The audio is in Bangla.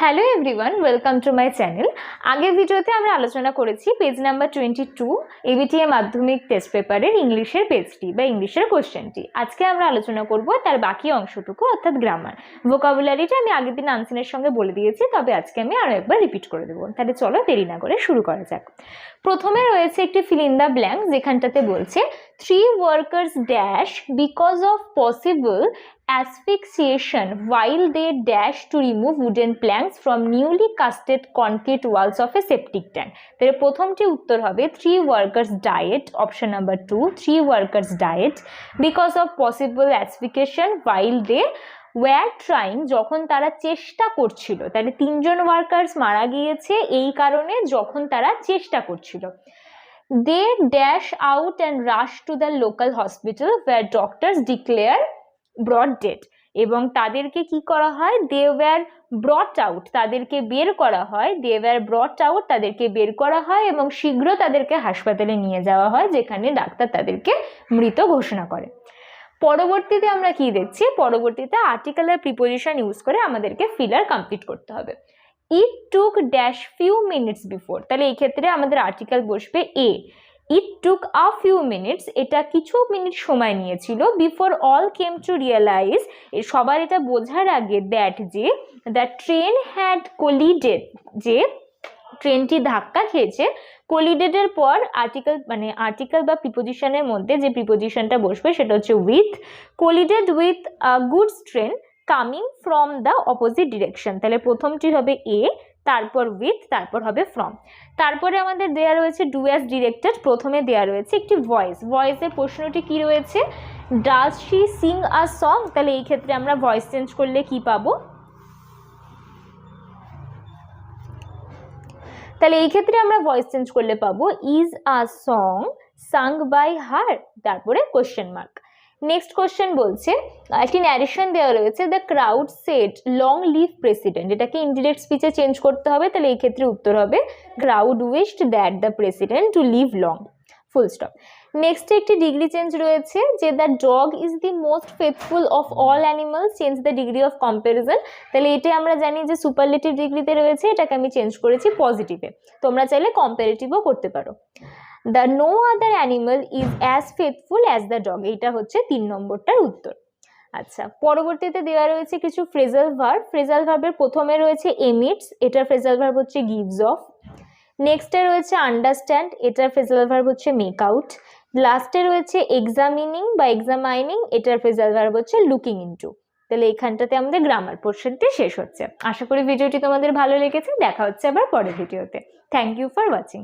Hello everyone, welcome to my channel. আগের ভিডিওতে আমরা আলোচনা করেছি পেজ নাম্বার 22 এবিটিএ মাধ্যমিক টেস্ট পেপারের ইংলিশের পেজটি বা ইংলিশের কোশ্চেনটি। আজকে আমরা আলোচনা করব তার বাকি অংশটুকু, অর্থাৎ গ্রামার। ভোকাবুলারিটা আমি আগের দিন আনসিনের সঙ্গে বলে দিয়েছি, তবে আজকে আমি আরও একবার রিপিট করে দেবো। তাহলে চলো দেরি না করে শুরু করা যাক। প্রথমে রয়েছে একটি ফিল ইন দ্য ব্ল্যাঙ্ক, যেখানটাতে বলছে 3 workers dash because of possible asphyxiation while they dash to remove wooden planks from newly casted concrete walls of a septic tank. তাহলে প্রথমটি উত্তর হবে 3 workers died, option number 2, 3 workers died because of possible asphyxiation while they were trying, যখন তারা চেষ্টা করছিল। তাহলে 3 জন ওয়ার্কার্স মারা গিয়েছে এই কারণে যখন তারা চেষ্টা করছিল। They dash out and rush to the local hospital where doctors declare brought dead, এবং তাদেরকে কি করা হয়? they were brought out, তাদেরকে বের করা হয়। they were brought out, তাদেরকে বের করা হয় এবং শীঘ্র তাদেরকে হাসপাতালে নিয়ে যাওয়া হয়, যেখানে ডাক্তার তাদেরকে মৃত ঘোষণা করে। পরবর্তীতে আমরা কি দেখছি? পরবর্তীতে আর্টিকেল আর প্রিপোজিশন ইউজ করে আমাদেরকে ফিলার কমপ্লিট করতে হবে। It took dash few minutes before, তাহলে এই ক্ষেত্রে আমাদের আর্টিকেল বসবে এ। It took a few minutes, এটা কিছু মিনিট সময় নিয়েছিল। Before all came to realize, সবার এটা বোঝার আগে, that যে the train had collided, যে ট্রেনটি ধাক্কা খেয়েছে। collided এর পর আর্টিকেল বা প্রিপোজিশনের মধ্যে যে প্রিপোজিশনটা বসবে সেটা হচ্ছে with, collided with a goods train coming from the opposite direction, তাহলে প্রথমটি হবে এ, তারপর with, তারপর হবে from। তারপরে আমাদের দেয়া রয়েছে ডু অ্যাজ ডিরেক্টেড। প্রথমে দেয়া রয়েছে একটি ভয়েসের প্রশ্নটি কি রয়েছে? Does she Singh a song, তাহলে এই ক্ষেত্রে আমরা ভয়েস চেঞ্জ করলে কি পাবো? তাহলে এই ক্ষেত্রে আমরা ভয়েস চেঞ্জ করলে পাবো is a song sung by her, তারপরে কোশ্চেন মার্ক। নেক্সট কোশ্চেন বলছে একটি ন্যারেশন দেওয়া রয়েছে, the crowd said long live president, এটাকে ইনডিরেক্ট স্পিচে চেঞ্জ করতে হবে। তাহলে এই ক্ষেত্রে উত্তর হবে crowd wished that the president to live long, full stop. Next একটি ডিগ্রি চেঞ্জ রয়েছে যে the dog is the most faithful of all animals, change the degree of comparison. তাহলে এটা আমরা জানি যে সুপারলেটিভ ডিগ্রিতে রয়েছে, এটাকে আমি চেঞ্জ করেছি পজিটিভে। তোমরা চাইলে কম্পারেটিভও করতে পারো। The no other animal is as faithful as the dog, এইটা হচ্ছে 3 নম্বরটার উত্তর। আচ্ছা, পরবর্তীতে দেওয়া রয়েছে কিছু ফ্রেজাল ভার্ব। ফ্রেজাল ভার্বের প্রথমে রয়েছে এমিটস, এটার ফ্রেজাল ভার্ব হচ্ছে গিভস অফ। নেক্সটে রয়েছে আন্ডারস্ট্যান্ড, এটার ফ্রেজাল ভার্ব হচ্ছে মেক আউট। লাস্টে রয়েছে এক্সামিনিং বা এক্সামাইনিং, এটার ফ্রেজাল ভার্ব হচ্ছে লুকিং ইনটু। তাহলে এখানটাতে আমাদের গ্রামার পোর্শনটি শেষ হচ্ছে। আশা করি ভিডিওটি তোমাদের ভালো লেগেছে। দেখা হচ্ছে আবার পরের ভিডিওতে। Thank you for watching.